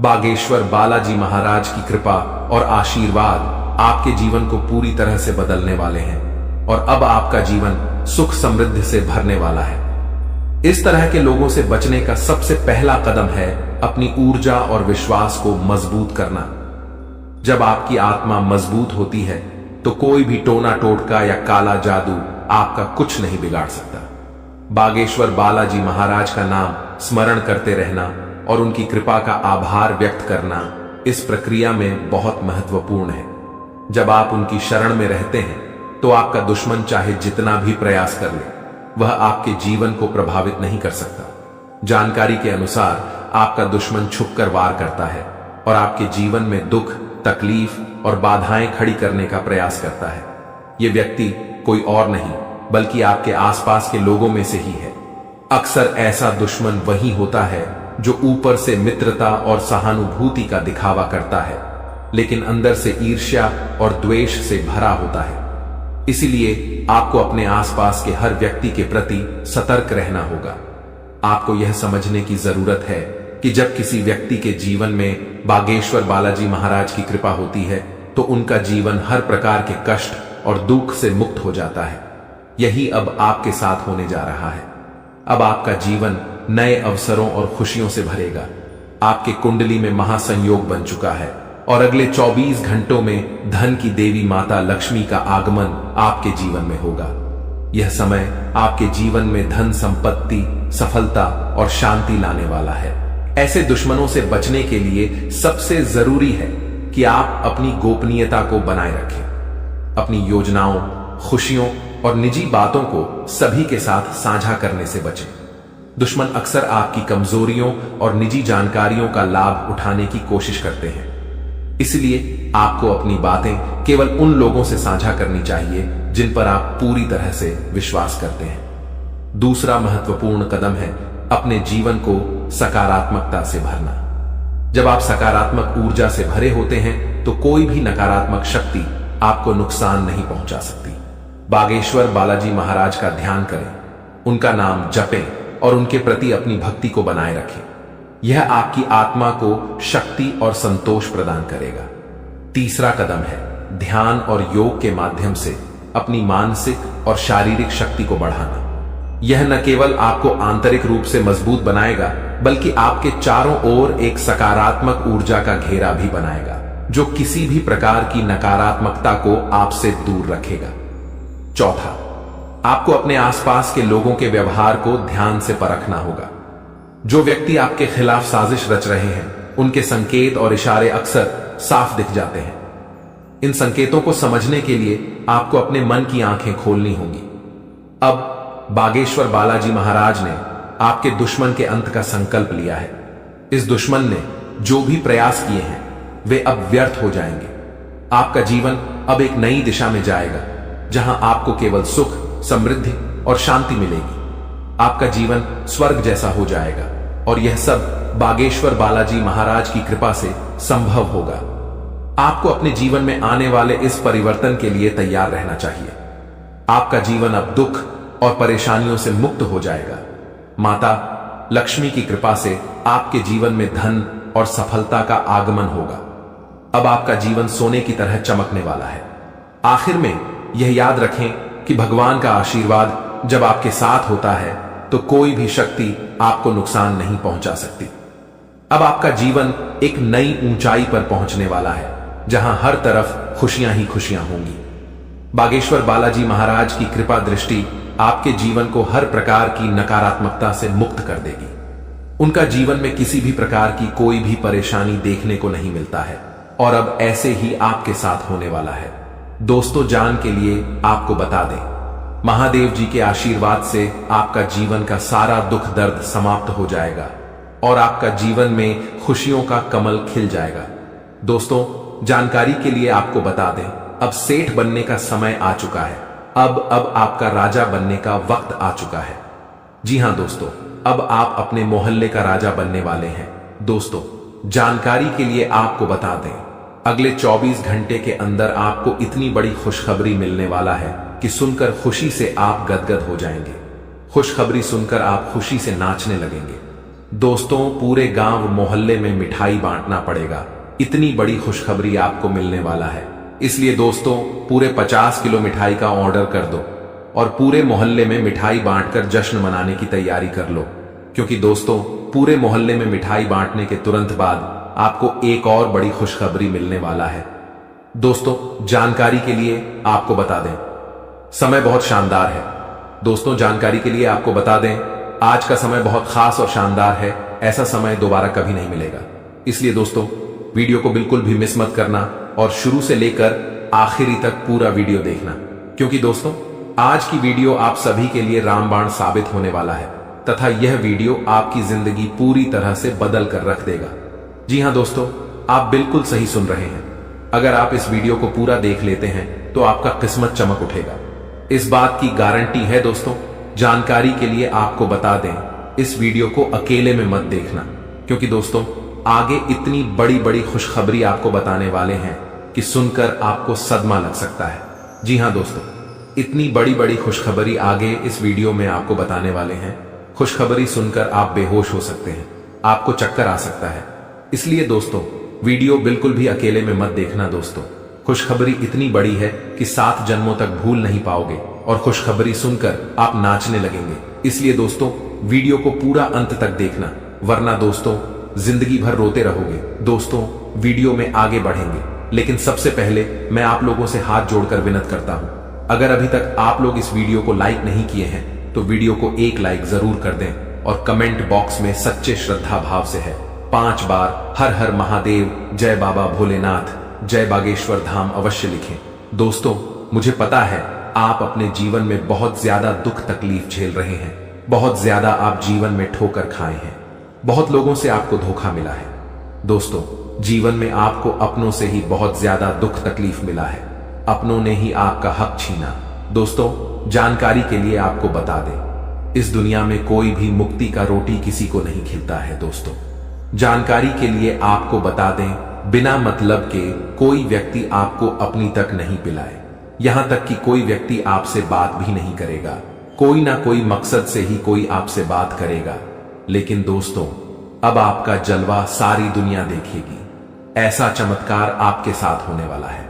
बागेश्वर बालाजी महाराज की कृपा और आशीर्वाद आपके जीवन को पूरी तरह से बदलने वाले हैं और अब आपका जीवन सुख समृद्धि से भरने वाला है। इस तरह के लोगों से बचने का सबसे पहला कदम है अपनी ऊर्जा और विश्वास को मजबूत करना। जब आपकी आत्मा मजबूत होती है तो कोई भी टोना टोटका या काला जादू आपका कुछ नहीं बिगाड़ सकता। बागेश्वर बालाजी महाराज का नाम स्मरण करते रहना और उनकी कृपा का आभार व्यक्त करना इस प्रक्रिया में बहुत महत्वपूर्ण है। जब आप उनकी शरण में रहते हैं तो आपका दुश्मन चाहे जितना भी प्रयास कर ले, वह आपके जीवन को प्रभावित नहीं कर सकता। जानकारी के अनुसार आपका दुश्मन छुपकर वार करता है और आपके जीवन में दुख, तकलीफ और बाधाएं खड़ी करने का प्रयास करता है। यह व्यक्ति कोई और नहीं बल्कि आपके आसपास के लोगों में से ही है। अक्सर ऐसा दुश्मन वही होता है जो ऊपर से मित्रता और सहानुभूति का दिखावा करता है, लेकिन अंदर से ईर्ष्या और द्वेष से भरा होता है। इसीलिए आपको अपने आसपास के हर व्यक्ति के प्रति सतर्क रहना होगा। आपको यह समझने की जरूरत है कि जब किसी व्यक्ति के जीवन में बागेश्वर बालाजी महाराज की कृपा होती है तो उनका जीवन हर प्रकार के कष्ट और दुख से मुक्त हो जाता है। यही अब आपके साथ होने जा रहा है। अब आपका जीवन नए अवसरों और खुशियों से भरेगा। आपके कुंडली में महासंयोग बन चुका है और अगले 24 घंटों में धन की देवी माता लक्ष्मी का आगमन आपके जीवन में होगा। यह समय आपके जीवन में धन, संपत्ति, सफलता और शांति लाने वाला है। ऐसे दुश्मनों से बचने के लिए सबसे जरूरी है कि आप अपनी गोपनीयता को बनाए रखें। अपनी योजनाओं, खुशियों और निजी बातों को सभी के साथ साझा करने से बचें। दुश्मन अक्सर आपकी कमजोरियों और निजी जानकारियों का लाभ उठाने की कोशिश करते हैं। इसलिए आपको अपनी बातें केवल उन लोगों से साझा करनी चाहिए जिन पर आप पूरी तरह से विश्वास करते हैं। दूसरा महत्वपूर्ण कदम है अपने जीवन को सकारात्मकता से भरना। जब आप सकारात्मक ऊर्जा से भरे होते हैं तो कोई भी नकारात्मक शक्ति आपको नुकसान नहीं पहुंचा सकती। बागेश्वर बालाजी महाराज का ध्यान करें, उनका नाम जपें और उनके प्रति अपनी भक्ति को बनाए रखें। यह आपकी आत्मा को शक्ति और संतोष प्रदान करेगा। तीसरा कदम है ध्यान और योग के माध्यम से अपनी मानसिक और शारीरिक शक्ति को बढ़ाना। यह न केवल आपको आंतरिक रूप से मजबूत बनाएगा बल्कि आपके चारों ओर एक सकारात्मक ऊर्जा का घेरा भी बनाएगा जो किसी भी प्रकार की नकारात्मकता को आपसे दूर रखेगा। चौथा, आपको अपने आसपास के लोगों के व्यवहार को ध्यान से परखना होगा। जो व्यक्ति आपके खिलाफ साजिश रच रहे हैं उनके संकेत और इशारे अक्सर साफ दिख जाते हैं। इन संकेतों को समझने के लिए आपको अपने मन की आंखें खोलनी होंगी। अब बागेश्वर बालाजी महाराज ने आपके दुश्मन के अंत का संकल्प लिया है। इस दुश्मन ने जो भी प्रयास किए हैं वे अब व्यर्थ हो जाएंगे। आपका जीवन अब एक नई दिशा में जाएगा जहां आपको केवल सुख, समृद्धि और शांति मिलेगी। आपका जीवन स्वर्ग जैसा हो जाएगा और यह सब बागेश्वर बालाजी महाराज की कृपा से संभव होगा। आपको अपने जीवन में आने वाले इस परिवर्तन के लिए तैयार रहना चाहिए। आपका जीवन अब दुख और परेशानियों से मुक्त हो जाएगा। माता लक्ष्मी की कृपा से आपके जीवन में धन और सफलता का आगमन होगा। अब आपका जीवन सोने की तरह चमकने वाला है। आखिर में यह याद रखें कि भगवान का आशीर्वाद जब आपके साथ होता है तो कोई भी शक्ति आपको नुकसान नहीं पहुंचा सकती। अब आपका जीवन एक नई ऊंचाई पर पहुंचने वाला है जहां हर तरफ खुशियां ही खुशियां होंगी। बागेश्वर बालाजी महाराज की कृपा दृष्टि आपके जीवन को हर प्रकार की नकारात्मकता से मुक्त कर देगी। उनका जीवन में किसी भी प्रकार की कोई भी परेशानी देखने को नहीं मिलता है और अब ऐसे ही आपके साथ होने वाला है। दोस्तों, जान के लिए आपको बता दें, महादेव जी के आशीर्वाद से आपका जीवन का सारा दुख दर्द समाप्त हो जाएगा और आपका जीवन में खुशियों का कमल खिल जाएगा। दोस्तों, जानकारी के लिए आपको बता दें, अब सेठ बनने का समय आ चुका है। अब आपका राजा बनने का वक्त आ चुका है। जी हां दोस्तों, अब आप अपने मोहल्ले का राजा बनने वाले हैं। दोस्तों, जानकारी के लिए आपको बता दें, अगले 24 घंटे के अंदर आपको इतनी बड़ी खुशखबरी मिलने वाला है कि सुनकर खुशी से आप गदगद हो जाएंगे। खुशखबरी सुनकर आप खुशी से नाचने लगेंगे। दोस्तों, पूरे गांव मोहल्ले में मिठाई बांटना पड़ेगा, इतनी बड़ी खुशखबरी आपको मिलने वाला है। इसलिए दोस्तों, पूरे 50 किलो मिठाई का ऑर्डर कर दो और पूरे मोहल्ले में मिठाई बांटकर जश्न मनाने की तैयारी कर लो, क्योंकि दोस्तों, पूरे मोहल्ले में मिठाई बांटने के तुरंत बाद आपको एक और बड़ी खुशखबरी मिलने वाला है। दोस्तों, जानकारी के लिए आपको बता दें, समय बहुत शानदार है। दोस्तों, जानकारी के लिए आपको बता दें, आज का समय बहुत खास और शानदार है। ऐसा समय दोबारा कभी नहीं मिलेगा। इसलिए दोस्तों, वीडियो को बिल्कुल भी मिस मत करना और शुरू से लेकर आखिरी तक पूरा वीडियो देखना, क्योंकि दोस्तों, आज की वीडियो आप सभी के लिए रामबाण साबित होने वाला है। तथा यह वीडियो आपकी जिंदगी पूरी तरह से बदल कर रख देगा। जी हां दोस्तों, आप बिल्कुल सही सुन रहे हैं। अगर आप इस वीडियो को पूरा देख लेते हैं तो आपका किस्मत चमक उठेगा। इस बात की गारंटी है दोस्तों। जानकारी के लिए आपको बता दें, इस वीडियो को अकेले में मत देखना, क्योंकि दोस्तों आगे इतनी बड़ी बड़ी खुशखबरी आपको बताने वाले हैं कि सुनकर आपको सदमा लग सकता है। जी हां दोस्तों, इतनी बड़ी बड़ी खुशखबरी आगे इस वीडियो में आपको बताने वाले हैं। खुशखबरी सुनकर आप बेहोश हो सकते हैं, आपको चक्कर आ सकता है। इसलिए दोस्तों वीडियो बिल्कुल भी अकेले में मत देखना दोस्तों। खुशखबरी इतनी बड़ी है कि 7 जन्मों तक भूल नहीं पाओगे और खुशखबरी सुनकर आप नाचने लगेंगे। इसलिए दोस्तों वीडियो को पूरा अंत तक देखना, वरना दोस्तों जिंदगी भर रोते रहोगे। दोस्तों वीडियो में आगे बढ़ेंगे, लेकिन सबसे पहले मैं आप लोगों से हाथ जोड़कर विनती करता हूं, अगर अभी तक आप लोग इस वीडियो को लाइक नहीं किए हैं तो वीडियो को एक लाइक जरूर कर दें और कमेंट बॉक्स में सच्चे श्रद्धा भाव से है 5 बार हर हर महादेव, जय बाबा भोलेनाथ, जय बागेश्वर धाम अवश्य लिखें। दोस्तों मुझे पता है आप अपने जीवन में बहुत ज्यादा दुख तकलीफ झेल रहे हैं, बहुत ज्यादा आप जीवन में ठोकर खाए हैं, बहुत लोगों से आपको धोखा मिला है। दोस्तों जीवन में आपको अपनों से ही बहुत ज्यादा दुख तकलीफ मिला है, अपनों ने ही आपका हक छीना। दोस्तों जानकारी के लिए आपको बता दें, इस दुनिया में कोई भी मुक्ति का रोटी किसी को नहीं खिलता है। दोस्तों जानकारी के लिए आपको बता दें, बिना मतलब के कोई व्यक्ति आपको अपनी तक नहीं पिलाए, यहां तक कि कोई व्यक्ति आपसे बात भी नहीं करेगा। कोई ना कोई मकसद से ही कोई आपसे बात करेगा, लेकिन दोस्तों अब आपका जलवा सारी दुनिया देखेगी। ऐसा चमत्कार आपके साथ होने वाला है।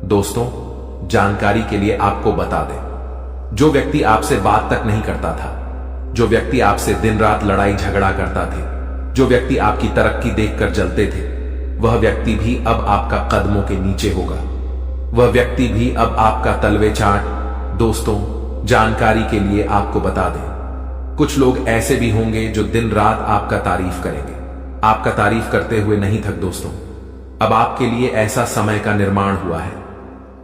दोस्तों जानकारी के लिए आपको बता दें, जो व्यक्ति आपसे बात तक नहीं करता था, जो व्यक्ति आपसे दिन रात लड़ाई झगड़ा करता थे, जो व्यक्ति आपकी तरक्की देखकर जलते थे, वह व्यक्ति भी अब आपका कदमों के नीचे होगा। वह व्यक्ति भी अब आपका तलवे चाट। दोस्तों जानकारी के लिए आपको बता दें, कुछ लोग ऐसे भी होंगे जो दिन रात आपका तारीफ करेंगे, आपका तारीफ करते हुए नहीं थक। दोस्तों अब आपके लिए ऐसा समय का निर्माण हुआ है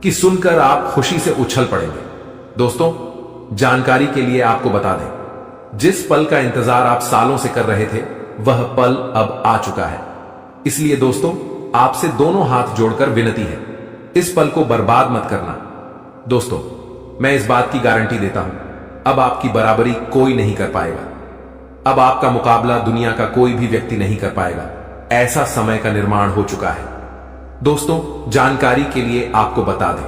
कि सुनकर आप खुशी से उछल पड़ेंगे। दोस्तों जानकारी के लिए आपको बता दें, जिस पल का इंतजार आप सालों से कर रहे थे वह पल अब आ चुका है। इसलिए दोस्तों आपसे दोनों हाथ जोड़कर विनती है, इस पल को बर्बाद मत करना। दोस्तों मैं इस बात की गारंटी देता हूं, अब आपकी बराबरी कोई नहीं कर पाएगा, अब आपका मुकाबला दुनिया का कोई भी व्यक्ति नहीं कर पाएगा। ऐसा समय का निर्माण हो चुका है। दोस्तों जानकारी के लिए आपको बता दें,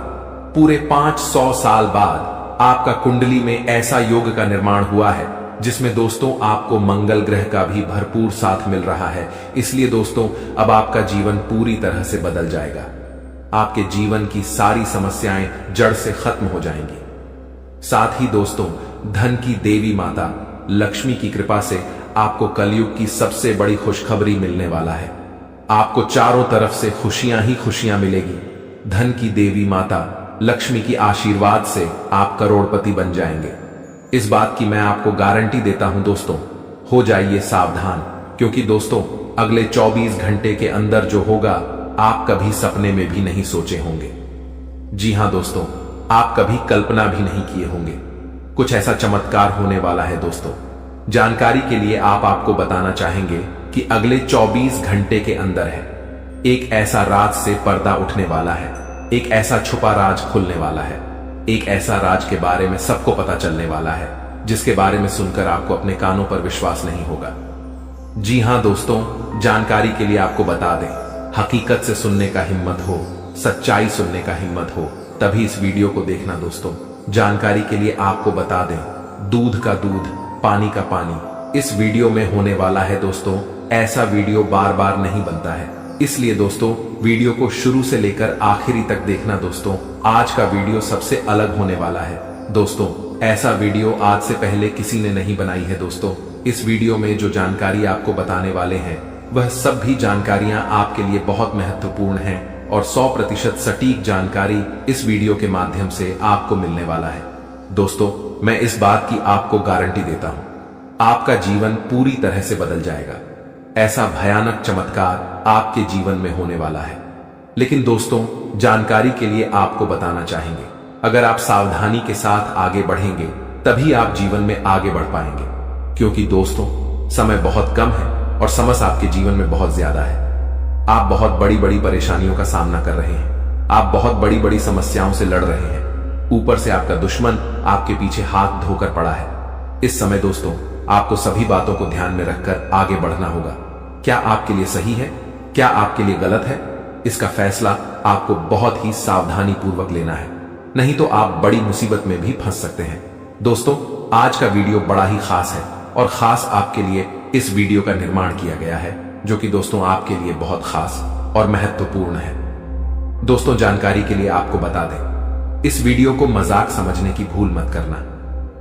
पूरे 500 साल बाद आपका कुंडली में ऐसा योग का निर्माण हुआ है जिसमें दोस्तों आपको मंगल ग्रह का भी भरपूर साथ मिल रहा है। इसलिए दोस्तों अब आपका जीवन पूरी तरह से बदल जाएगा, आपके जीवन की सारी समस्याएं जड़ से खत्म हो जाएंगी। साथ ही दोस्तों धन की देवी माता लक्ष्मी की कृपा से आपको कलयुग की सबसे बड़ी खुशखबरी मिलने वाला है। आपको चारों तरफ से खुशियां ही खुशियां मिलेगी। धन की देवी माता लक्ष्मी की आशीर्वाद से आप करोड़पति बन जाएंगे। इस बात की मैं आपको गारंटी देता हूं। दोस्तों हो जाइए सावधान, क्योंकि दोस्तों अगले 24 घंटे के अंदर जो होगा आप कभी सपने में भी नहीं सोचे होंगे। जी हां दोस्तों, आप कभी कल्पना भी नहीं किए होंगे। कुछ ऐसा चमत्कार होने वाला है। दोस्तों जानकारी के लिए आपको बताना चाहेंगे कि अगले 24 घंटे के अंदर है एक ऐसा राज से पर्दा उठने वाला है, एक ऐसा छुपा राज खुलने वाला है, एक ऐसा राज के बारे में सबको पता चलने वाला है जिसके बारे में सुनकर आपको अपने कानों पर विश्वास नहीं होगा। जी हां दोस्तों जानकारी के लिए आपको बता दें, हकीकत से सुनने का हिम्मत हो, सच्चाई सुनने का हिम्मत हो, तभी इस वीडियो को देखना। दोस्तों जानकारी के लिए आपको बता दें, दूध का दूध पानी का पानी इस वीडियो में होने वाला है। दोस्तों ऐसा वीडियो बार बार नहीं बनता है, इसलिए दोस्तों वीडियो को शुरू से लेकर आखिरी तक देखना। दोस्तों आज का वीडियो सबसे अलग होने वाला है। दोस्तों ऐसा वीडियो आज से पहले किसी ने नहीं बनाई है। दोस्तों इस वीडियो में जो जानकारी आपको बताने वाले हैं वह सब भी जानकारियां आपके लिए बहुत महत्वपूर्ण हैं और 100% सटीक जानकारी इस वीडियो के माध्यम से आपको मिलने वाला है। दोस्तों मैं इस बात की आपको गारंटी देता हूं, आपका जीवन पूरी तरह से बदल जाएगा। ऐसा भयानक चमत्कार आपके जीवन में होने वाला है। लेकिन दोस्तों जानकारी के लिए आपको बताना चाहेंगे, अगर आप सावधानी के साथ आगे बढ़ेंगे तभी आप जीवन में आगे बढ़ पाएंगे। क्योंकि दोस्तों समय बहुत कम है और समझ आपके जीवन में बहुत ज्यादा है। आप बहुत बड़ी बड़ी परेशानियों का सामना कर रहे हैं, आप बहुत बड़ी बड़ी समस्याओं से लड़ रहे हैं, ऊपर से आपका दुश्मन आपके पीछे हाथ धोकर पड़ा है। इस समय दोस्तों आपको सभी बातों को ध्यान में रखकर आगे बढ़ना होगा। क्या आपके लिए सही है, क्या आपके लिए गलत है, इसका फैसला आपको बहुत ही सावधानी पूर्वक लेना है, नहीं तो आप बड़ी मुसीबत में भी फंस सकते हैं। दोस्तों आज का वीडियो बड़ा ही खास है और खास आपके लिए इस वीडियो का निर्माण किया गया है, जो कि दोस्तों आपके लिए बहुत खास और महत्वपूर्ण है। दोस्तों जानकारी के लिए आपको बता दें, इस वीडियो को मजाक समझने की भूल मत करना,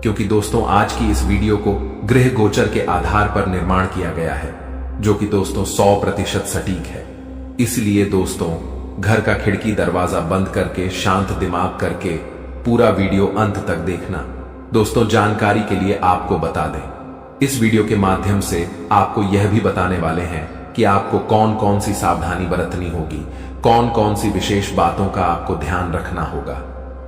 क्योंकि दोस्तों आज की इस वीडियो को गृह गोचर के आधार पर निर्माण किया गया है, जो कि दोस्तों 100% सटीक है। इसलिए दोस्तों घर का खिड़की दरवाजा बंद करके शांत दिमाग करके पूरा वीडियो अंत तक देखना। दोस्तों जानकारी के लिए आपको बता दें, इस वीडियो के माध्यम से आपको यह भी बताने वाले हैं कि आपको कौन कौन सी सावधानी बरतनी होगी, कौन कौन सी विशेष बातों का आपको ध्यान रखना होगा,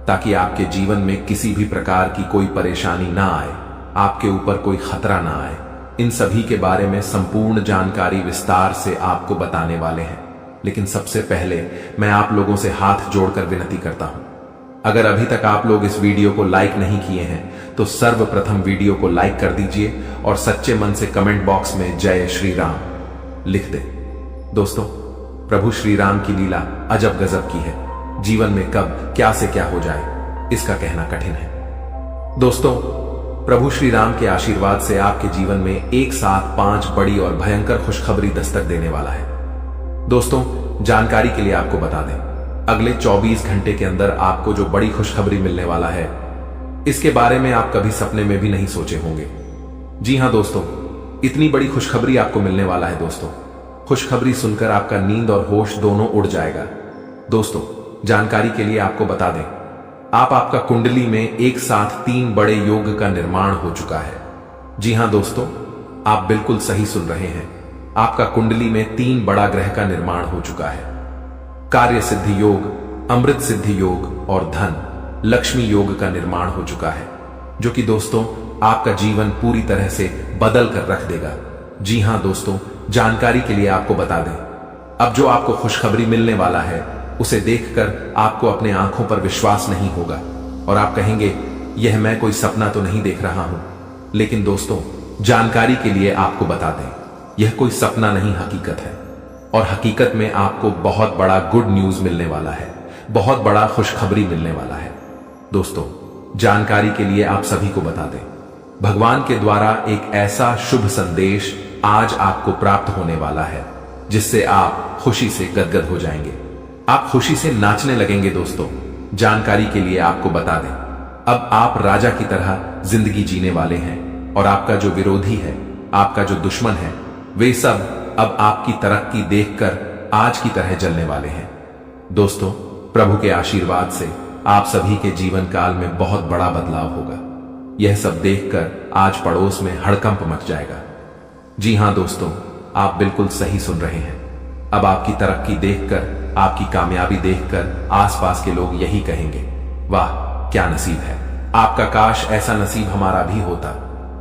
ताकि आपके जीवन में किसी भी प्रकार की कोई परेशानी ना आए, आपके ऊपर कोई खतरा ना आए। इन सभी के बारे में संपूर्ण जानकारी विस्तार से आपको बताने वाले हैं। लेकिन सबसे पहले मैं आप लोगों से हाथ जोड़कर विनती करता हूं, अगर अभी तक आप लोग इस वीडियो को लाइक नहीं किए हैं तो सर्वप्रथम वीडियो को लाइक कर दीजिए और सच्चे मन से कमेंट बॉक्स में जय श्री राम लिख दे। दोस्तों प्रभु श्री राम की लीला अजब गजब की है, जीवन में कब क्या से क्या हो जाए इसका कहना कठिन है। दोस्तों प्रभु श्री राम के आशीर्वाद से आपके जीवन में एक साथ 5 बड़ी और भयंकर खुशखबरी दस्तक देने वाला है। दोस्तों जानकारी के लिए आपको बता दें, अगले 24 घंटे के अंदर आपको जो बड़ी खुशखबरी मिलने वाला है, इसके बारे में आप कभी सपने में भी नहीं सोचे होंगे। जी हां दोस्तों, इतनी बड़ी खुशखबरी आपको मिलने वाला है। दोस्तों खुशखबरी सुनकर आपका नींद और होश दोनों उड़ जाएगा। दोस्तों जानकारी के लिए आपको बता दें, आपका कुंडली में एक साथ 3 बड़े योग का निर्माण हो चुका है। जी हां दोस्तों, आप बिल्कुल सही सुन रहे हैं, आपका कुंडली में 3 बड़ा ग्रह का निर्माण हो चुका है। कार्य सिद्धि योग, अमृत सिद्धि योग और धन लक्ष्मी योग का निर्माण हो चुका है, जो कि दोस्तों आपका जीवन पूरी तरह से बदल कर रख देगा। जी हां दोस्तों, जानकारी के लिए आपको बता दें, अब जो आपको खुशखबरी मिलने वाला है उसे देखकर आपको अपने आंखों पर विश्वास नहीं होगा और आप कहेंगे यह मैं कोई सपना तो नहीं देख रहा हूं। लेकिन दोस्तों जानकारी के लिए आपको बता दें, यह कोई सपना नहीं हकीकत है और हकीकत में आपको बहुत बड़ा गुड न्यूज मिलने वाला है, बहुत बड़ा खुशखबरी मिलने वाला है। दोस्तों जानकारी के लिए आप सभी को बता दें, भगवान के द्वारा एक ऐसा शुभ संदेश आज आपको प्राप्त होने वाला है जिससे आप खुशी से गदगद हो जाएंगे, आप खुशी से नाचने लगेंगे। दोस्तों जानकारी के लिए आपको बता दें, अब आप राजा की तरह जिंदगी जीने वाले हैं और आपका जो विरोधी है, आपका जो दुश्मन है, वे सब अब आपकी तरक्की देखकर आज की तरह जलने वाले हैं। दोस्तों प्रभु के आशीर्वाद से आप सभी के जीवन काल में बहुत बड़ा बदलाव होगा। यह सब देखकर आज पड़ोस में हड़कंप मच जाएगा। जी हां दोस्तों, आप बिल्कुल सही सुन रहे हैं, अब आपकी तरक्की देखकर, आपकी कामयाबी देखकर आसपास के लोग यही कहेंगे, वाह क्या नसीब है, आपका काश ऐसा नसीब हमारा भी होता।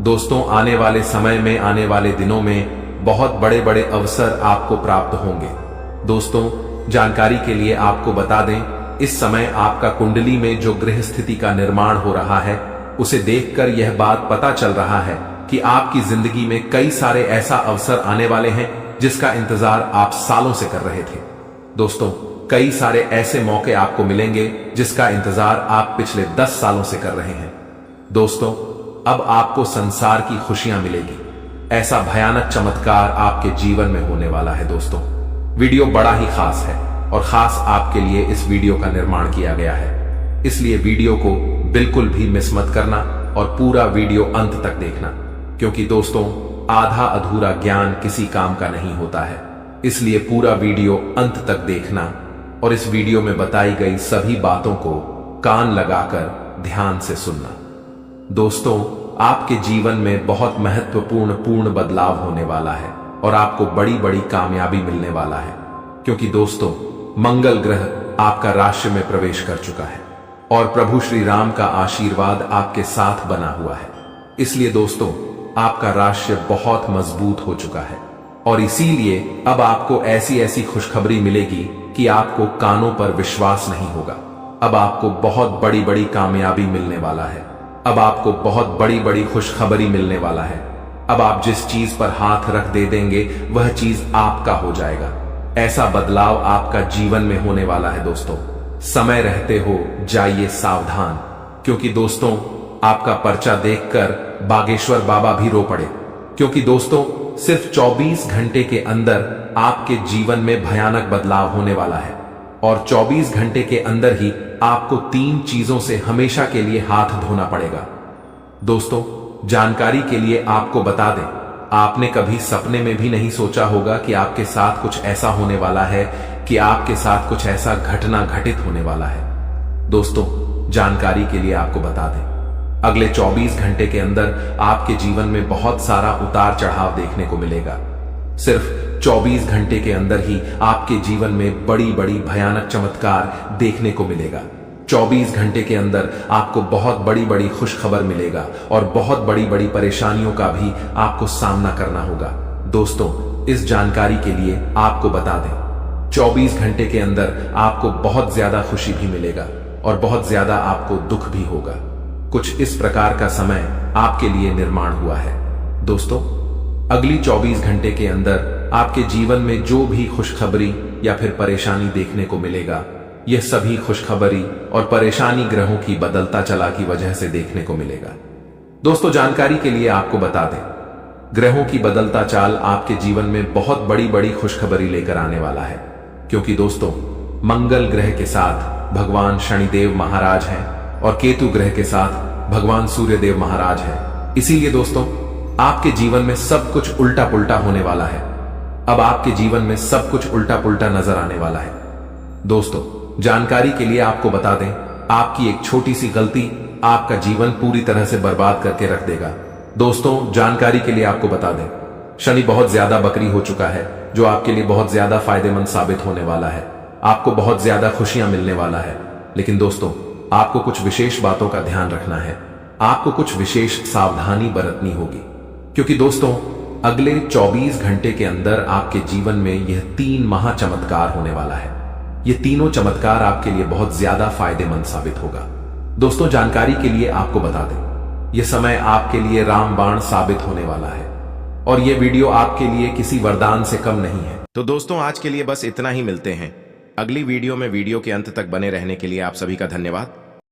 दोस्तों आने वाले समय में, आने वाले दिनों में बहुत बड़े बड़े अवसर आपको प्राप्त होंगे। दोस्तों जानकारी के लिए आपको बता दें, इस समय आपका कुंडली में जो ग्रह स्थिति का निर्माण हो रहा है, उसे देखकर यह बात पता चल रहा है कि आपकी जिंदगी में कई सारे ऐसा अवसर आने वाले हैं जिसका इंतजार आप सालों से कर रहे थे। दोस्तों कई सारे ऐसे मौके आपको मिलेंगे जिसका इंतजार आप पिछले 10 सालों से कर रहे हैं। दोस्तों अब आपको संसार की खुशियां मिलेगी, ऐसा भयानक चमत्कार आपके जीवन में होने वाला है। दोस्तों वीडियो बड़ा ही खास है और खास आपके लिए इस वीडियो का निर्माण किया गया है, इसलिए वीडियो को बिल्कुल भी मिस मत करना और पूरा वीडियो अंत तक देखना, क्योंकि दोस्तों आधा अधूरा ज्ञान किसी काम का नहीं होता है। इसलिए पूरा वीडियो अंत तक देखना और इस वीडियो में बताई गई सभी बातों को कान लगाकर ध्यान से सुनना। दोस्तों आपके जीवन में बहुत महत्वपूर्ण बदलाव होने वाला है और आपको बड़ी बड़ी कामयाबी मिलने वाला है, क्योंकि दोस्तों मंगल ग्रह आपका राशि में प्रवेश कर चुका है और प्रभु श्री राम का आशीर्वाद आपके साथ बना हुआ है। इसलिए दोस्तों आपका राष्ट्र बहुत मजबूत हो चुका है और इसीलिए अब आपको ऐसी ऐसी खुशखबरी मिलेगी कि आपको कानों पर विश्वास नहीं होगा। अब आपको बहुत बड़ी बड़ी कामयाबी मिलने वाला है। अब आपको बहुत बड़ी बड़ी खुशखबरी मिलने वाला है। अब आप जिस चीज पर हाथ रख दे देंगे वह चीज आपका हो जाएगा। ऐसा बदलाव आपका जीवन में होने वाला है दोस्तों। समय रहते हो जाइए सावधान, क्योंकि दोस्तों आपका पर्चा देखकर बागेश्वर बाबा भी रो पड़े। क्योंकि दोस्तों सिर्फ 24 घंटे के अंदर आपके जीवन में भयानक बदलाव होने वाला है और 24 घंटे के अंदर ही आपको 3 चीजों से हमेशा के लिए हाथ धोना पड़ेगा। दोस्तों जानकारी के लिए आपको बता दें, आपने कभी सपने में भी नहीं सोचा होगा कि आपके साथ कुछ ऐसा होने वाला है, कि आपके साथ कुछ ऐसा घटना घटित होने वाला है। दोस्तों जानकारी के लिए आपको बता दें, अगले 24 घंटे के अंदर आपके जीवन में बहुत सारा उतार चढ़ाव देखने को मिलेगा। सिर्फ 24 घंटे के अंदर ही आपके जीवन में बड़ी बड़ी भयानक चमत्कार देखने को मिलेगा। 24 घंटे के अंदर आपको बहुत बड़ी बड़ी खुशखबर मिलेगा और बहुत बड़ी बड़ी परेशानियों का भी आपको सामना करना होगा। दोस्तों इस जानकारी के लिए आपको बता दें, 24 घंटे के अंदर आपको बहुत ज्यादा खुशी भी मिलेगा और बहुत ज्यादा आपको दुख भी होगा। कुछ इस प्रकार का समय आपके लिए निर्माण हुआ है। दोस्तों अगली 24 घंटे के अंदर आपके जीवन में जो भी खुशखबरी या फिर परेशानी देखने को मिलेगा, यह सभी खुशखबरी और परेशानी ग्रहों की बदलता चला की वजह से देखने को मिलेगा। दोस्तों जानकारी के लिए आपको बता दें, ग्रहों की बदलता चाल आपके जीवन में बहुत बड़ी बड़ी खुशखबरी लेकर आने वाला है। क्योंकि दोस्तों मंगल ग्रह के साथ भगवान शनिदेव महाराज हैं और केतु ग्रह के साथ भगवान सूर्यदेव महाराज हैं। इसीलिए दोस्तों आपके जीवन में सब कुछ उल्टा पुल्टा होने वाला है। अब आपके जीवन में सब कुछ उल्टा पुल्टा नजर आने वाला है। दोस्तों जानकारी के लिए आपको बता दें, आपकी एक छोटी सी गलती आपका जीवन पूरी तरह से बर्बाद करके रख देगा। दोस्तों जानकारी के लिए आपको बता दें, शनि बहुत ज्यादा बकरी हो चुका है, जो आपके लिए बहुत ज्यादा फायदेमंद साबित होने वाला है। आपको बहुत ज्यादा खुशियां मिलने वाला है। लेकिन दोस्तों आपको कुछ विशेष बातों का ध्यान रखना है। आपको कुछ विशेष सावधानी बरतनी होगी, क्योंकि दोस्तों अगले 24 घंटे के अंदर आपके जीवन में यह 3 महा चमत्कार होने वाला है। ये तीनों चमत्कार आपके लिए बहुत ज्यादा फायदेमंद साबित होगा। दोस्तों जानकारी के लिए आपको बता दें, यह समय आपके लिए रामबाण साबित होने वाला है और यह वीडियो आपके लिए किसी वरदान से कम नहीं है।
तो दोस्तों आज के लिए बस इतना ही। मिलते हैं अगली वीडियो में। वीडियो के अंत तक बने रहने के लिए आप सभी का धन्यवाद।